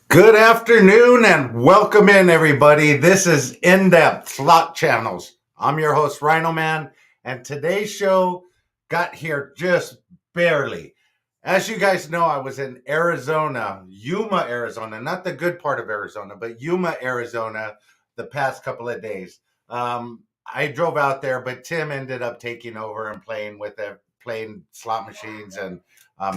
Good afternoon and welcome in, everybody. This is In-Depth Slot Channels. I'm your host, RhinoMan, and today's show got here just barely. As you guys know, I was in Arizona, Yuma, Arizona, not the good part of Arizona, but Yuma, Arizona, the past couple of days. I drove out there, but Tim ended up taking over and playing slot machines and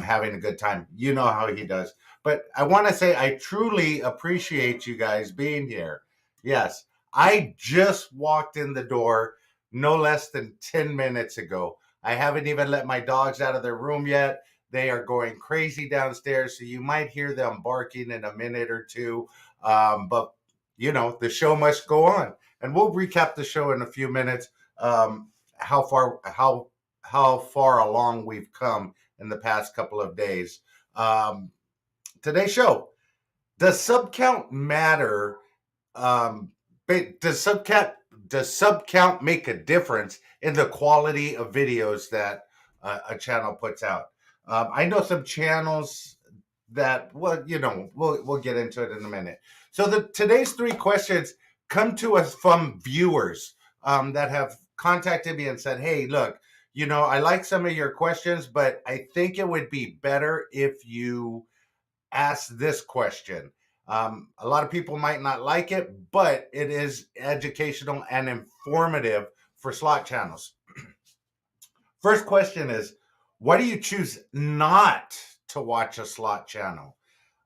having a good time. You know how he does. But I want to say I truly appreciate you guys being here. Yes, I just walked in the door no less than 10 minutes ago. I haven't even let my dogs out of their room yet. They are going crazy downstairs, so you might hear them barking in a minute or two. But, the show must go on. And we'll recap the show in a few minutes, how far along we've come in the past couple of days. Today's show, does sub count matter? Does sub count make a difference in the quality of videos that a channel puts out? I know some channels that, well, we'll get into it in a minute. So today's three questions come to us from viewers that have contacted me and said, hey, look, I like some of your questions, but I think it would be better if you ask this question. A lot of people might not like it, but it is educational and informative for slot channels. First question is, why do you choose not to watch a slot channel?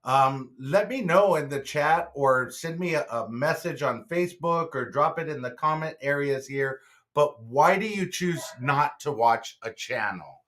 Let me know in the chat or send me a message on Facebook or drop it in the comment areas here. But why do you choose not to watch a channel?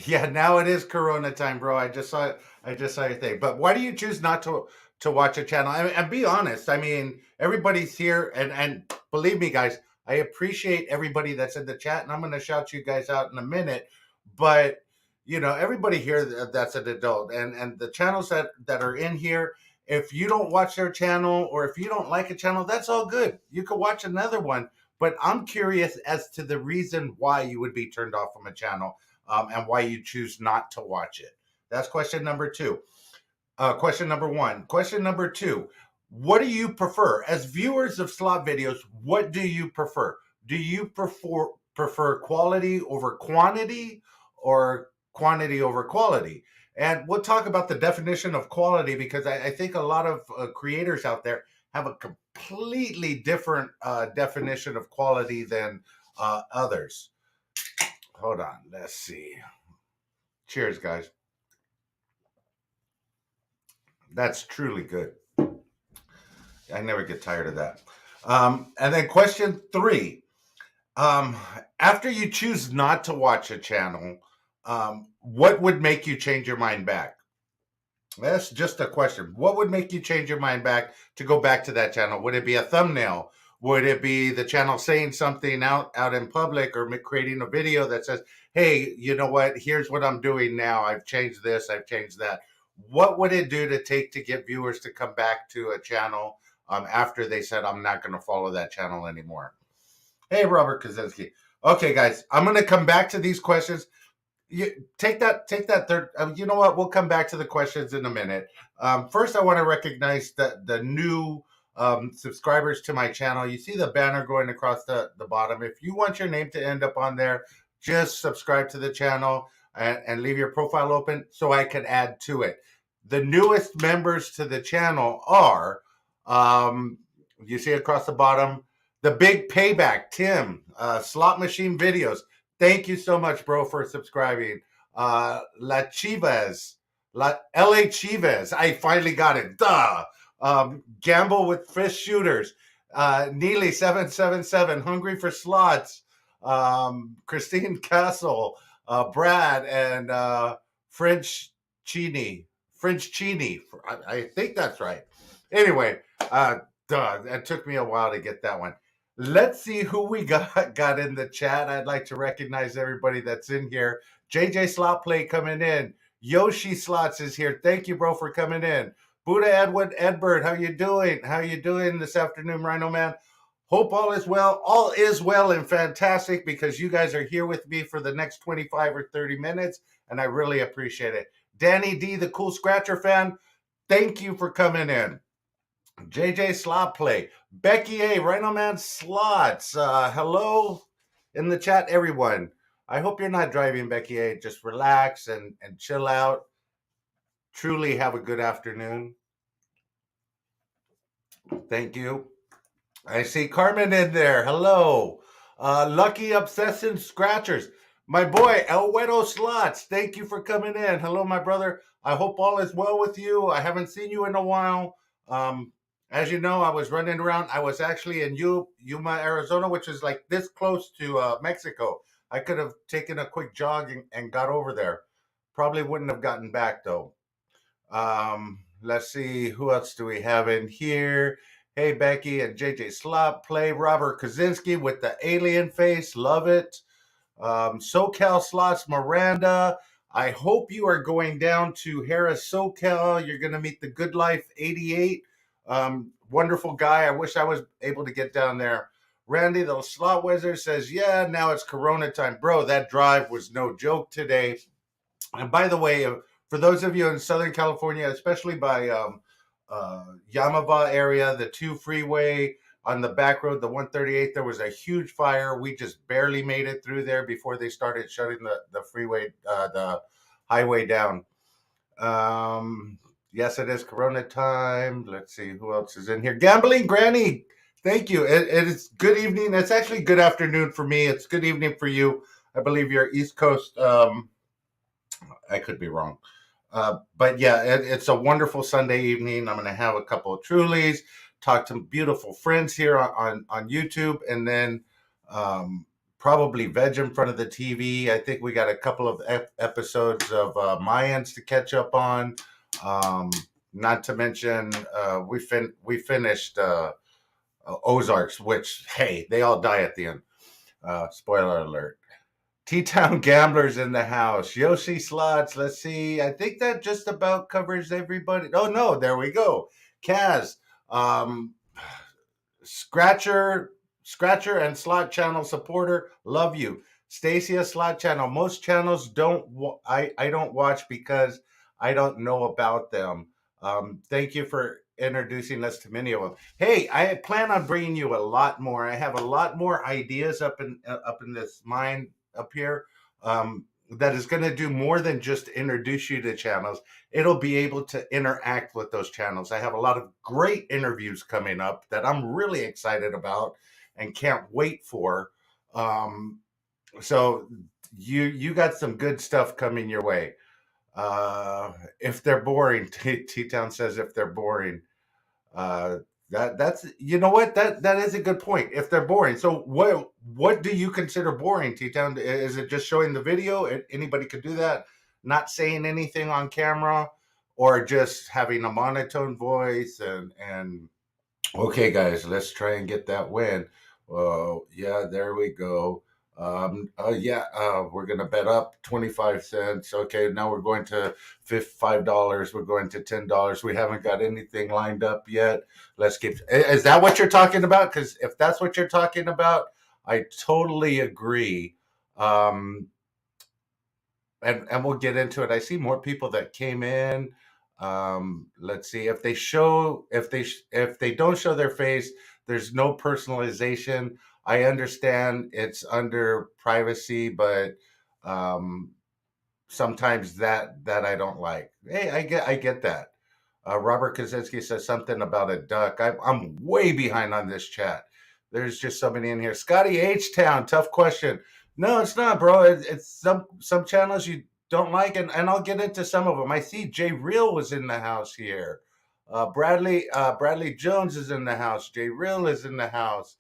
Yeah, now it is Corona time, bro. I just saw your thing. But why do you choose not to watch a channel? And be honest. I mean, everybody's here, and believe me, guys, I appreciate everybody that's in the chat, and I'm going to shout you guys out in a minute. But everybody here that's an adult, and the channels that are in here. If you don't watch their channel, or if you don't like a channel, that's all good. You could watch another one. But I'm curious as to the reason why you would be turned off from a channel. And why you choose not to watch it. That's question number two. Question number one. Question number two. What do you prefer? As viewers of slot videos, what do you prefer? Do you prefer quality over quantity, or quantity over quality? And we'll talk about the definition of quality, because I think a lot of creators out there have a completely different definition of quality than others. Hold on, let's see. Cheers, guys. That's truly good. I never get tired of that. And then question three. After you choose not to watch a channel, what would make you change your mind back? That's just a question. What would make you change your mind back to go back to that channel? Would it be a thumbnail? Would it be the channel saying something out in public, or creating a video that says, hey, you know what? Here's what I'm doing now. I've changed this. I've changed that. What would it do to get viewers to come back to a channel after they said, I'm not going to follow that channel anymore? Hey, Robert Kaczynski. Okay, guys, I'm going to come back to these questions. You take that third. You know what? We'll come back to the questions in a minute. First, I want to recognize the new subscribers to my channel. You see the banner going across the bottom. If you want your name to end up on there, just subscribe to the channel and leave your profile open so I can add to it. The newest members to the channel are, you see across the bottom, the Big Payback, Tim, Slot Machine Videos. Thank you so much, bro, for subscribing. La Chivas, LA Chivas. I finally got it. Duh. Gamble with Fish Shooters. Neely 777. Hungry for Slots. Christine Castle. Brad and French Chini. I think that's right. Anyway, it took me a while to get that one. Let's see who we got in the chat. I'd like to recognize everybody that's in here. JJ Slot Play coming in. Yoshi Slots is here. Thank you, bro, for coming in. Buddha Edward Edbert, how you doing? How you doing this afternoon, RhinoMan? Hope all is well. All is well and fantastic because you guys are here with me for the next 25 or 30 minutes, and I really appreciate it. Danny D, the Cool Scratcher fan, thank you for coming in. JJ Slot Play, Becky A, RhinoMan Slots, hello in the chat, everyone. I hope you're not driving, Becky A. Just relax and chill out. Truly have a good afternoon. Thank you. I see Carmen in there. Hello. Lucky Obsession Scratchers. My boy, El Hueto Slots. Thank you for coming in. Hello, my brother. I hope all is well with you. I haven't seen you in a while. As you know, I was running around. I was actually in Yuma, Arizona, which is like this close to Mexico. I could have taken a quick jog and got over there. Probably wouldn't have gotten back, though. Let's see, who else do we have in here? Hey, Becky and JJ Slop Play. Robert Kaczynski with the alien face. Love it. SoCal Slots Miranda. I hope you are going down to Harris, SoCal. You're going to meet the Good Life 88. Wonderful guy. I wish I was able to get down there. Randy, the Slot Wizard, says, yeah, now it's Corona time. Bro, that drive was no joke today. And by the way, for those of you in Southern California, especially by Yamava area, the 2 freeway on the back road, the 138, there was a huge fire. We just barely made it through there before they started shutting the freeway, the highway down. Yes, it is Corona time. Let's see who else is in here. Gambling Granny, thank you. It is good evening. It's actually good afternoon for me. It's good evening for you. I believe you're East Coast. I could be wrong. But yeah, it's a wonderful Sunday evening. I'm going to have a couple of Trulies, talk to beautiful friends here on YouTube, and then probably veg in front of the TV. I think we got a couple of episodes of Mayans to catch up on. Not to mention, we finished Ozarks, which, hey, they all die at the end. Spoiler alert. T-Town Gamblers in the house. Yoshi Slots. Let's see. I think that just about covers everybody. Oh, no. There we go. Kaz. Scratcher and Slot Channel supporter. Love you. Stacia Slot Channel. Most channels I don't watch because I don't know about them. Thank you for introducing us to many of them. Hey, I plan on bringing you a lot more. I have a lot more ideas up in this mind up here that is going to do more than just introduce you to channels. It'll be able to interact with those channels. I have a lot of great interviews coming up that I'm really excited about and can't wait for. So you got some good stuff coming your way. If they're boring, T-Town says if they're boring. That's you know what, that is a good point. If they're boring, so what do you consider boring, T-Town? Is it just showing the video? Anybody could do that, not saying anything on camera, or just having a monotone voice and okay, guys, let's try and get that win. Oh yeah, there we go. We're gonna bet up 25 cents. Okay, now we're going to $5. We're going to $10. We haven't got anything lined up yet. Let's keep. Is that what you're talking about? Because if that's what you're talking about, I totally agree. And we'll get into it. I see more people that came in. Let's see if they don't show their face. There's no personalization. I understand it's under privacy, but sometimes that I don't like. Hey, I get that. Robert Kaczynski says something about a duck. I'm way behind on this chat. There's just so many in here. Scotty H Town, tough question. No, it's not, bro. It's some channels you don't like, and I'll get into some of them. I see Jay Real was in the house here. Bradley Jones is in the house. Jay Real is in the house.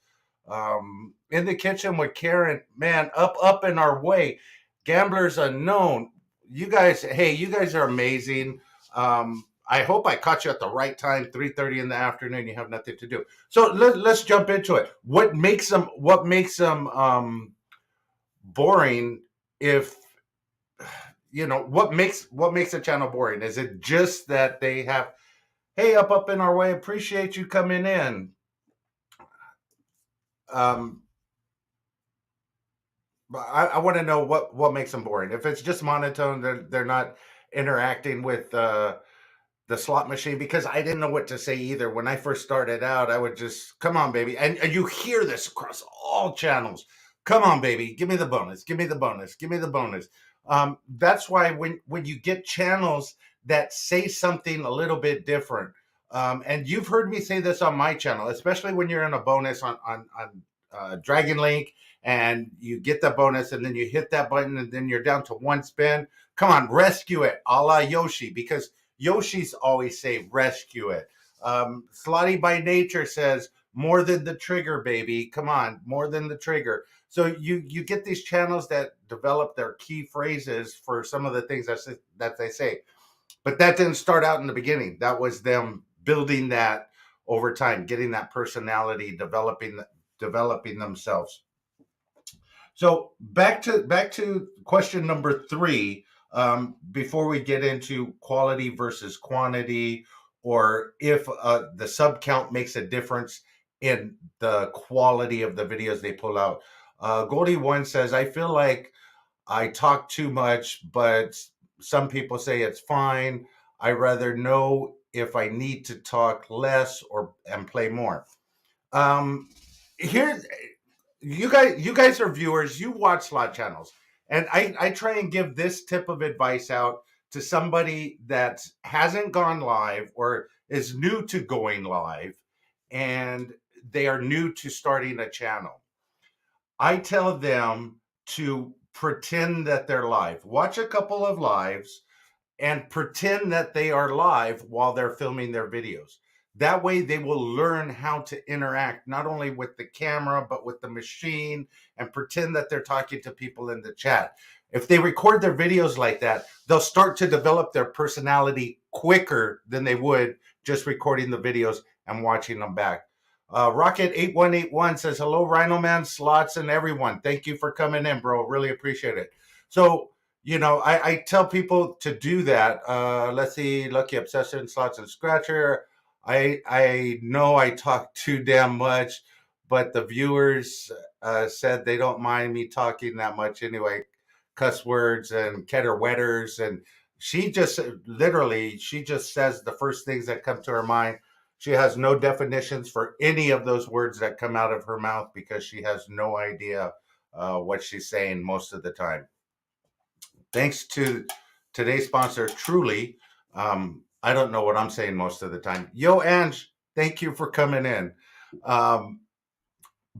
In the kitchen with Karen, man, up in our way. Gamblers Unknown. You guys are amazing. I hope I caught you at the right time, 3:30 in the afternoon. You have nothing to do. So let's jump into it. What makes them boring? If you know what makes a channel boring? Is it just that they have, hey, up in our way, appreciate you coming in? Um, but I want to know what makes them boring. If it's just monotone, they're not interacting with the slot machine, because I didn't know what to say either. When I first started out, I would just, come on, baby. And you hear this across all channels. Come on, baby. Give me the bonus. Give me the bonus. Give me the bonus. That's why when you get channels that say something a little bit different, and you've heard me say this on my channel, especially when you're in a bonus on Dragon Link, and you get the bonus and then you hit that button and then you're down to one spin. Come on, rescue it, a la Yoshi, because Yoshi's always say rescue it. Slotty by Nature says more than the trigger, baby. Come on, more than the trigger. So you get these channels that develop their key phrases for some of the things that they say, but that didn't start out in the beginning. That was them building that over time, getting that personality, developing themselves. So back to question number three. Before we get into quality versus quantity, or if the sub count makes a difference in the quality of the videos they pull out. Goldie One says, I feel like I talk too much, but some people say it's fine. I rather know if I need to talk less or and play more. Um, Here, you guys are viewers. You watch slot channels, and I try and give this tip of advice out to somebody that hasn't gone live or is new to going live, and they are new to starting a channel. I tell them to pretend that they're live. Watch a couple of lives and pretend that they are live while they're filming their videos. That way, they will learn how to interact not only with the camera, but with the machine, and pretend that they're talking to people in the chat. If they record their videos like that, they'll start to develop their personality quicker than they would just recording the videos and watching them back. Rocket8181 says, hello, RhinoMan Slots and everyone. Thank you for coming in, bro. Really appreciate it. So, I tell people to do that. Let's see, Lucky Obsession, Slots and Scratcher. I know I talk too damn much, but the viewers said they don't mind me talking that much anyway. Cuss words and ketter wetters, and she just says the first things that come to her mind. She has no definitions for any of those words that come out of her mouth because she has no idea what she's saying most of the time. Thanks to today's sponsor, Truly. I don't know what I'm saying most of the time. Yo, Ange, thank you for coming in. Um,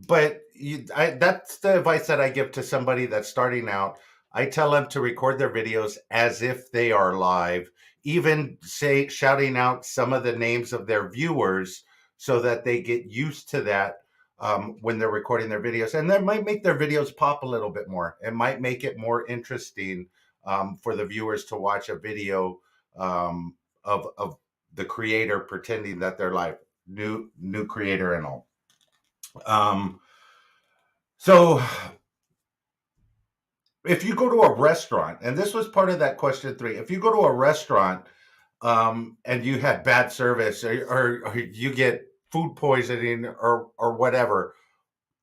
that's the advice that I give to somebody that's starting out. I tell them to record their videos as if they are live, even say shouting out some of the names of their viewers so that they get used to that when they're recording their videos. And that might make their videos pop a little bit more. It might make it more interesting for the viewers to watch a video of the creator pretending that they're live, new creator and all. Um, so if you go to a restaurant, and this was part of that question three, if you go to a restaurant and you had bad service, or you get food poisoning or whatever,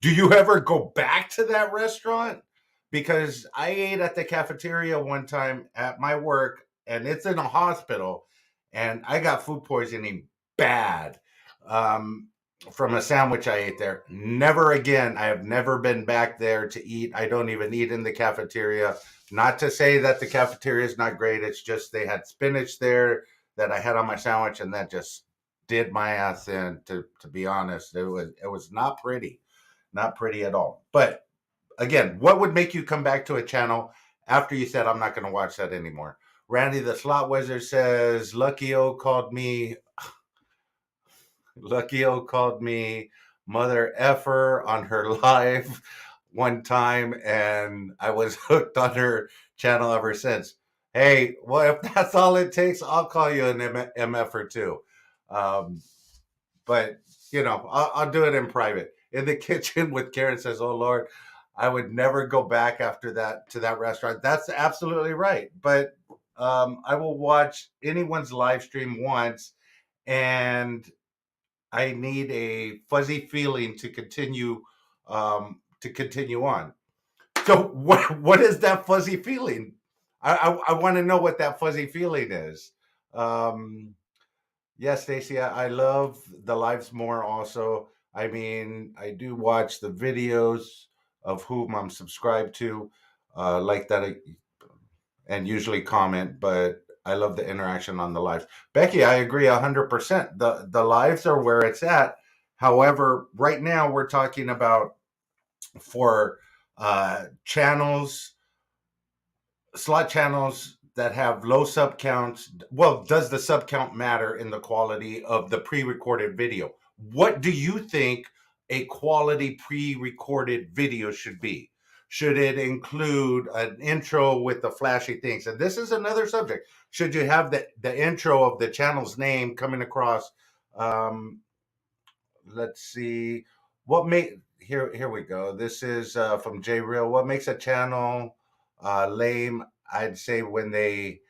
do you ever go back to that restaurant? Because I ate at the cafeteria one time at my work, and it's in a hospital, and I got food poisoning bad. Um, from a sandwich I ate there. Never again. I have never been back there to eat. I don't even eat in the cafeteria. Not to say that the cafeteria is not great. It's just they had spinach there that I had on my sandwich, and that just did my ass in. To be honest, it was not pretty, not pretty at all. But again, what would make you come back to a channel after you said I'm not going to watch that anymore? Randy the Slot Wizard says Lucky O called me Lucky O called me mother effer on her live one time, and I was hooked on her channel ever since. Hey, well, if that's all it takes, I'll call you an MFer too. Um, but I'll do it in private. In the kitchen with Karen says, "Oh Lord, I would never go back after that to that restaurant." That's absolutely right. But I will watch anyone's live stream once, and I need a fuzzy feeling to continue to continue on. So what is that fuzzy feeling? I want to know what that fuzzy feeling is. Um, yeah, Stacy, I love the lives more also. I mean, I do watch the videos of whom I'm subscribed to, like that, and usually comment, but I love the interaction on the lives. Becky, I agree 100%. The lives are where it's at. However, right now we're talking about for channels, slot channels that have low sub counts. Well, does the sub count matter in the quality of the pre-recorded video? What do you think a quality pre-recorded video should be? Should it include an intro with the flashy things? And this is another subject. Should you have the intro of the channel's name coming across? Um, let's see. What make here we go. This is from J Real. What makes a channel lame? I'd say when they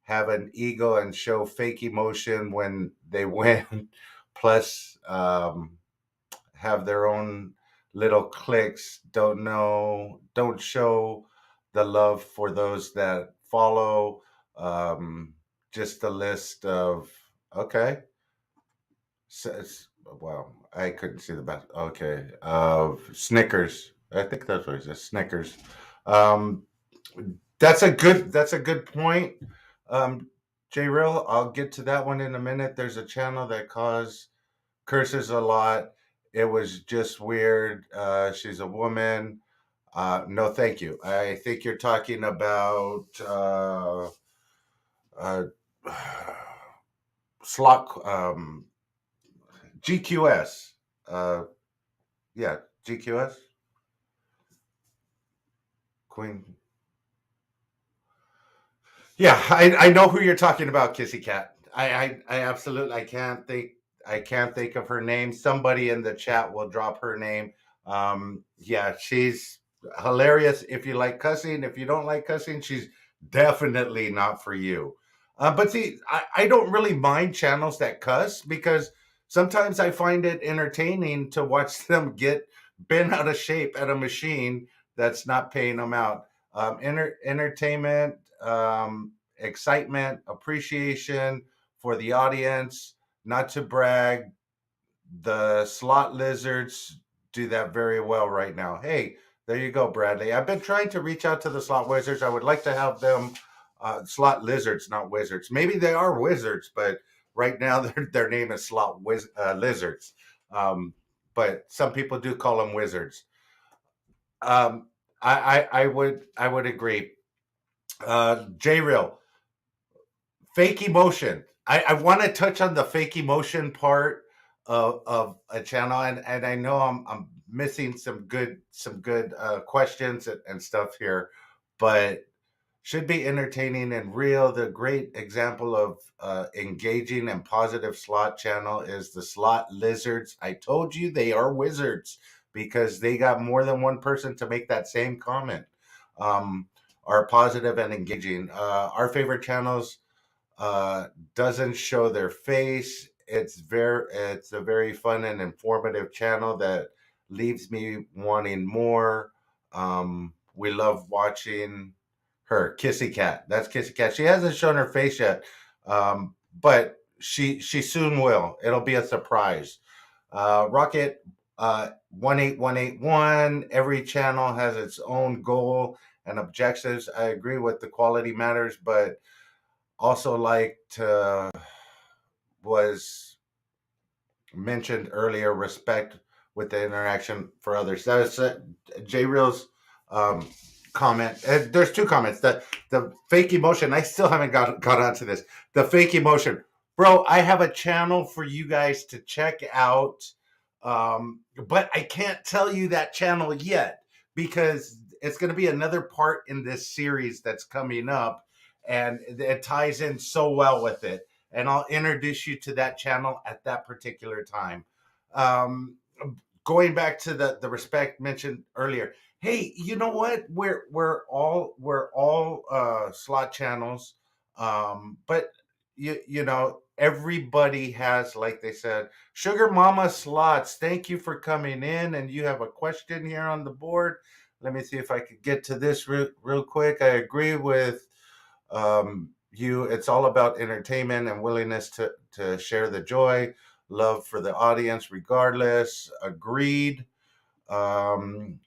have an ego and show fake emotion when they win, plus have their own little cliques. Don't show the love for those that follow. Um, just a list of okay. Says, well, I couldn't see the best. Okay, Snickers. I think that's what it says. Snickers. Um, that's a good point. Um, J Real, I'll get to that one in a minute. There's a channel that calls curses a lot. It was just weird. She's a woman. No, thank you. I think you're talking about uh, slot GQS. Uh, yeah, GQS Queen. Yeah, I know who you're talking about, Kissy Cat. I absolutely I can't think of her name. Somebody in the chat will drop her name. Yeah, she's hilarious if you like cussing. If you don't like cussing, she's definitely not for you. But see, I don't really mind channels that cuss because sometimes I find it entertaining to watch them get bent out of shape at a machine that's not paying them out. Entertainment, excitement, appreciation for the audience. Not to brag, the slot lizards do that very well right now. Hey, there you go, Bradley. I've been trying to reach out to the slot wizards. I would like to have them slot lizards, not wizards. Maybe they are wizards, but right now their name is lizards. Um, but some people do call them wizards. Um, I would agree. J Real, fake emotion. I want to touch on the fake emotion part of a channel, and I know I'm missing some good questions and stuff here, but should be entertaining and real. The great example of engaging and positive slot channel is the slot lizards. I told you they are wizards because they got more than one person to make that same comment. Um, are positive and engaging. Our favorite channels doesn't show their face. It's a very fun and informative channel that leaves me wanting more. We love watching her Kissy Cat. That's Kissy Cat. She hasn't shown her face yet, but she soon will. It'll be a surprise. Rocket 18181. Every channel has its own goal and objectives. I agree with the quality matters, but also liked was mentioned earlier, respect with the interaction for others. That was J Real's um, comment. There's two comments. The fake emotion. I still haven't got onto this. The fake emotion, bro. I have a channel for you guys to check out, but I can't tell you that channel yet because it's going to be another part in this series that's coming up, and it ties in so well with it, and I'll introduce you to that channel at that particular time. Um, Going back to the respect mentioned earlier. Hey, you know what? We're all slot channels, but you know, everybody has, like they said, Sugar Mama Slots. Thank you for coming in, and you have a question here on the board. Let me see if I could get to this real quick. I agree with you. It's all about entertainment and willingness to share the joy, love for the audience, regardless. Agreed. Um,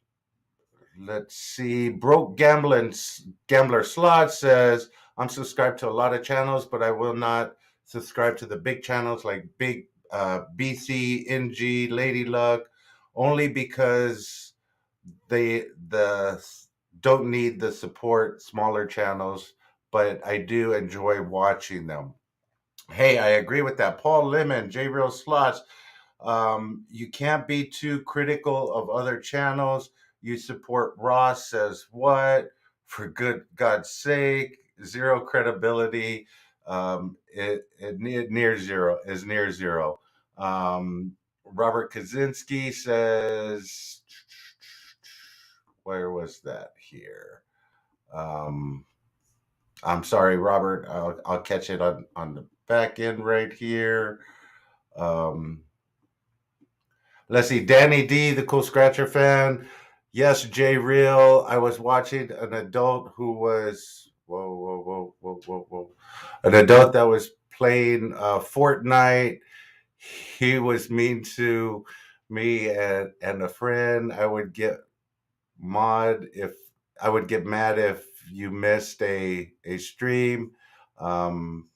let's see. Broke Gambler Slot says, I'm subscribed to a lot of channels, but I will not subscribe to the big channels like Big BC, NG, Lady Luck, only because the don't need the support smaller channels, but I do enjoy watching them. Hey, I agree with that. Paul Lemon, J Real Slots. You can't be too critical of other channels. You support Ross says what? For good God's sake, zero credibility. Near zero is near zero. Robert Kaczynski says, where was that here? Um, I'm sorry, Robert. I'll catch it on the back end right here. Um, let's see. Danny D, the Cool Scratcher fan. Yes, J Real. I was watching an adult who was whoa. An adult that was playing Fortnite. He was mean to me and a friend. Mod if I would get mad if you missed a stream. Um,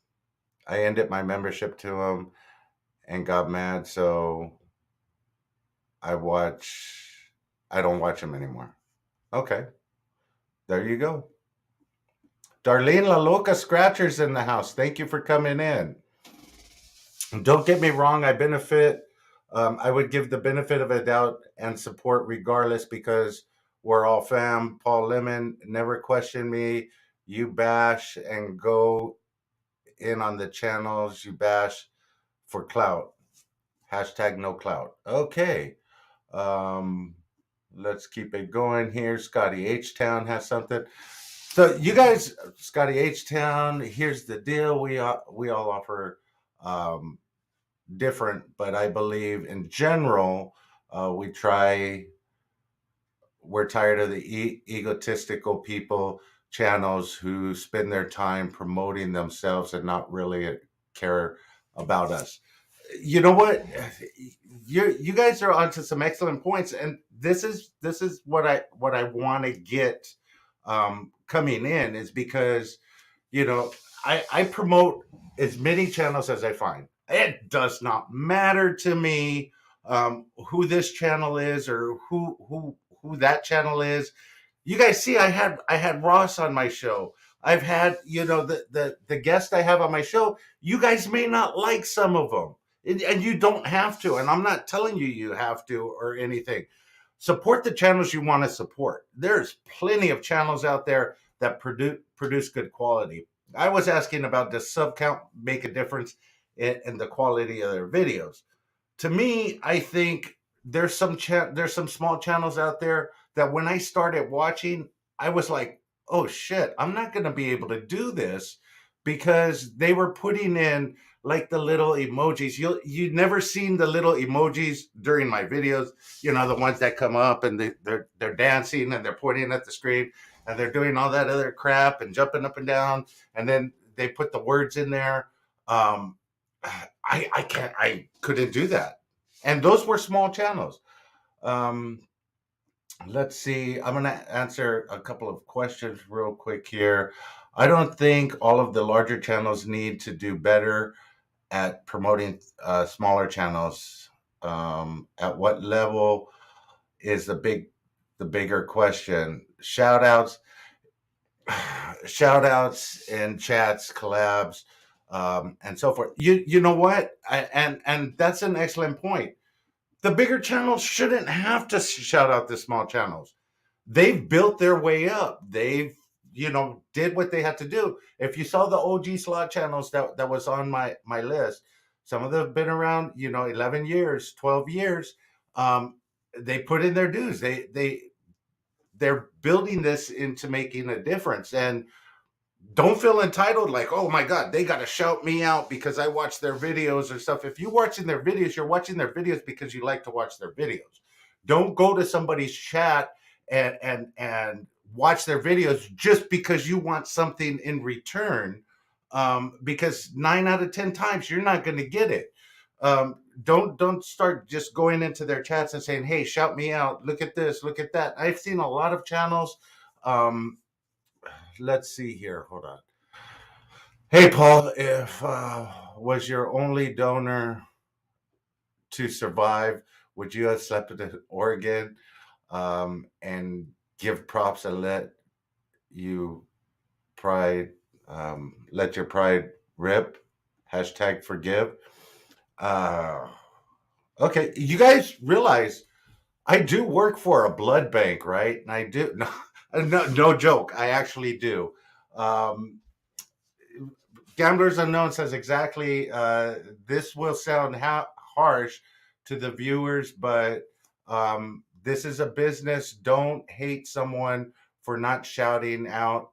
I ended my membership to him and got mad, so I watch. I don't watch him anymore. Okay, there you go. Darlene La Loca Scratchers in the house. Thank you for coming in. Don't get me wrong. I benefit. I would give the benefit of a doubt and support regardless because we're all fam. Paul Lemon never question me. You bash and go in on the channels you bash for clout. Hashtag no clout. Okay. Um, let's keep it going here. Scotty H Town has something. So you guys, Scotty H Town. Here's the deal. We all offer different, but I believe in general, we try. We're tired of the egotistical people channels who spend their time promoting themselves and not really care about us. You know what? You guys are onto some excellent points, and this is what I want to get coming in is because you know I promote as many channels as I find. It does not matter to me who this channel is or who that channel is. You guys see, I had Ross on my show. I've had the guest I have on my show. You guys may not like some of them, and you don't have to. And I'm not telling you have to or anything. Support the channels you want to support. There's plenty of channels out there that produce good quality. I was asking about does sub count make a difference in the quality of their videos? To me, I think there's some small channels out there that when I started watching, I was like, oh shit, I'm not going to be able to do this because they were putting in like the little emojis. You never seen the little emojis during my videos, the ones that come up and they're dancing and they're pointing at the screen and they're doing all that other crap and jumping up and down and then they put the words in there. Um, I couldn't do that, and those were small channels. Um, let's see. I'm gonna answer a couple of questions real quick here. I don't think all of the larger channels need to do better at promoting smaller channels. At what level is the bigger question? Shout outs and chats, collabs, and so forth. You know what? And that's an excellent point. The bigger channels shouldn't have to shout out the small channels. They've built their way up. They've did what they had to do. If you saw the OG slot channels that was on my list, some of them have been around 11 years, 12 years. Um, they put in their dues. They're building this into making a difference. And don't feel entitled like, oh my God, they got to shout me out because I watch their videos or stuff. If you're watching their videos, you're watching their videos because you like to watch their videos. Don't go to somebody's chat and watch their videos just because you want something in return. Because 9 out of 10 times you're not going to get it. Don't start just going into their chats and saying, hey, shout me out, look at this, look at that. I've seen a lot of channels. Let's see here, hold on. Hey Paul, if was your only donor to survive, would you have slept in Oregon, and give props and you pride let your pride rip? Hashtag forgive. uh Okay, you guys realize I do work for a blood bank, right? And I do no joke. I actually do. Um, Gamblers Unknown says exactly. This will sound harsh to the viewers, but this is a business. Don't hate someone for not shouting out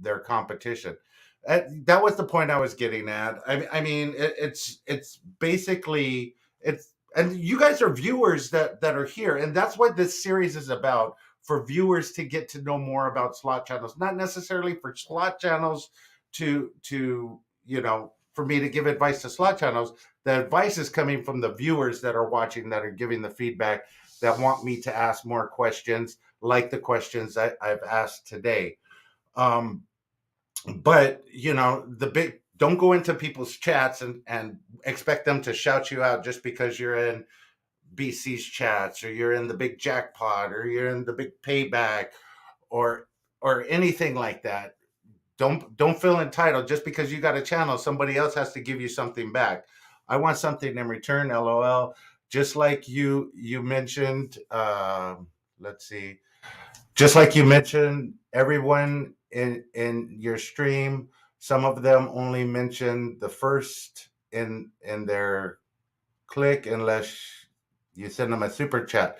their competition. That was the point I was getting at. I mean, it's basically it's, and you guys are viewers that are here, and that's what this series is about, for viewers to get to know more about slot channels, not necessarily for slot channels to for me to give advice to slot channels. The advice is coming from the viewers that are watching, that are giving the feedback, that want me to ask more questions like the questions that I've asked today. um but the big, don't go into people's chats and expect them to shout you out just because you're in BC's chats, or you're in the big jackpot, or you're in the big payback, or anything like that. Don't feel entitled just because you got a channel. Somebody else has to give you something back. I want something in return. LOL. Just like you mentioned. Let's see. Just like you mentioned, everyone in your stream, some of them only mention the first in their click, unless you send them a super chat.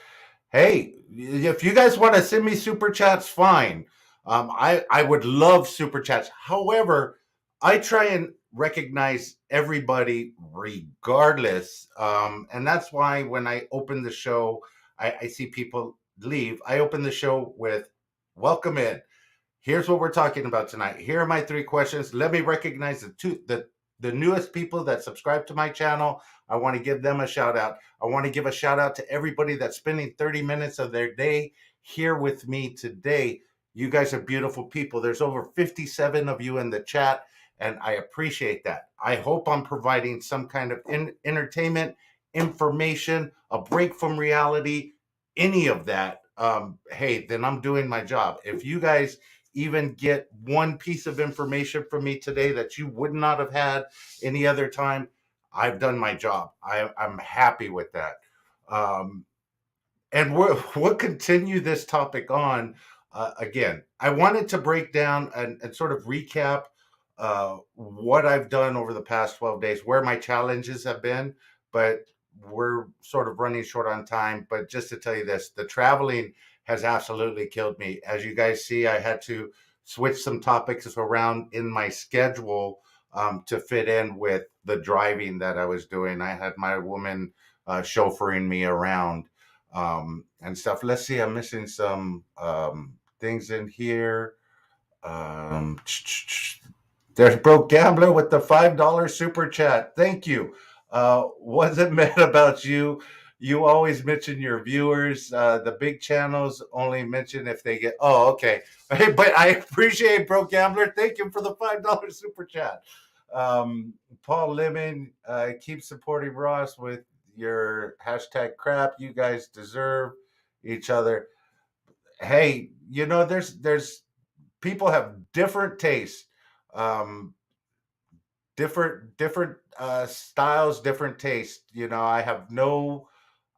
Hey, if you guys want to send me super chats, fine. I would love super chats. However, I try and recognize everybody regardless, and that's why when I open the show, I see people leave. I open the show with "Welcome in. Here's what we're talking about tonight. Here are my 3 questions. Let me recognize the newest people that subscribe to my channel. I want to give them a shout out. I want to give a shout out to everybody that's spending 30 minutes of their day here with me today. You guys are beautiful people. There's over 57 of you in the chat, and I appreciate that. I hope I'm providing some kind of entertainment, information, a break from reality, any of that. Hey, then I'm doing my job. If you guys even get one piece of information from me today that you would not have had any other time, I've done my job. I'm happy with that. Um, and we'll continue this topic on. Again, I wanted to break down and sort of recap what I've done over the past 12 days, where my challenges have been, but we're sort of running short on time. But just to tell you this, the traveling has absolutely killed me. As you guys see, I had to switch some topics around in my schedule to fit in with the driving that I was doing. I had my woman chauffeuring me around and stuff. Let's see, I'm missing some things in here. Um, there's Broke Gambler with the $5 super chat. Thank you. Wasn't mad about you. You always mention your viewers. The big channels only mention if they get. Oh, okay. Hey, but I appreciate Broke Gambler. Thank you for the $5 super chat. Paul Lemon, keep supporting Ross with your hashtag crap. You guys deserve each other. Hey, there's people have different tastes, um, different styles, different tastes. I have no.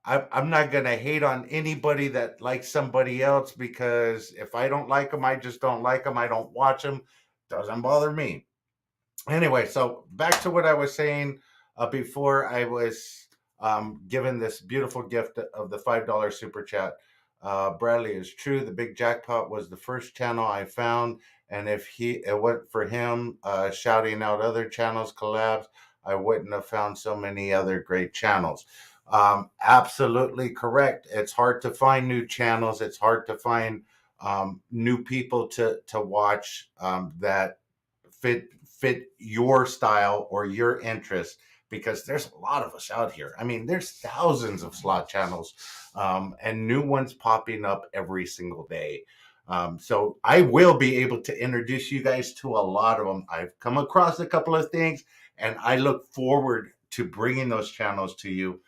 I'm not gonna hate on anybody that likes somebody else, because if I don't like them, I just don't like them. I don't watch them. Doesn't bother me. Anyway, so back to what I was saying before I was given this beautiful gift of the $5 super chat. Bradley, is true. The Big Jackpot was the first channel I found, and if it went for him shouting out other channels collabs, I wouldn't have found so many other great channels. Absolutely correct. It's hard to find new channels. It's hard to find new people to watch that fit your style or your interest, because there's a lot of us out here. I mean, there's thousands of slot channels, and new ones popping up every single day. So I will be able to introduce you guys to a lot of them. I've come across a couple of things, and I look forward to bringing those channels to you.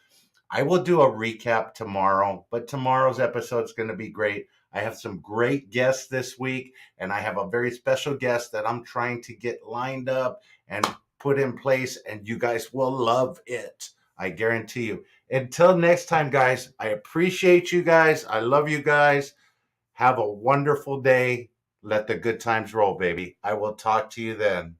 I will do a recap tomorrow, but tomorrow's episode is going to be great. I have some great guests this week, and I have a very special guest that I'm trying to get lined up and put in place, and you guys will love it. I guarantee you. Until next time, guys, I appreciate you guys. I love you guys. Have a wonderful day. Let the good times roll, baby. I will talk to you then.